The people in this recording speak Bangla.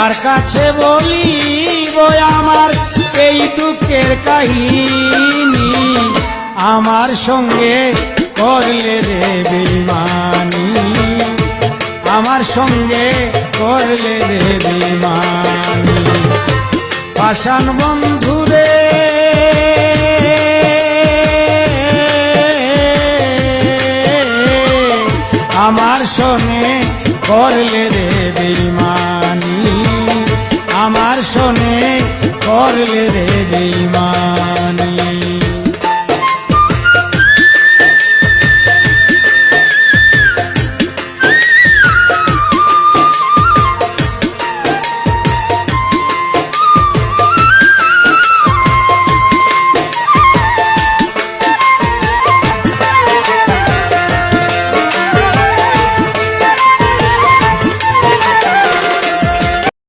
কার কাছে বলিব আমার এই দুঃখের কাহিনী, আমার সঙ্গে করলে রে বেঈমানি, আমার সঙ্গে করলে রে বেঈমানি। পাষাণ বন্ধুরে আমার সঙ্গে করলে রে বেঈমানি, আমার সঙ্গে করলে রে বেঈমানি।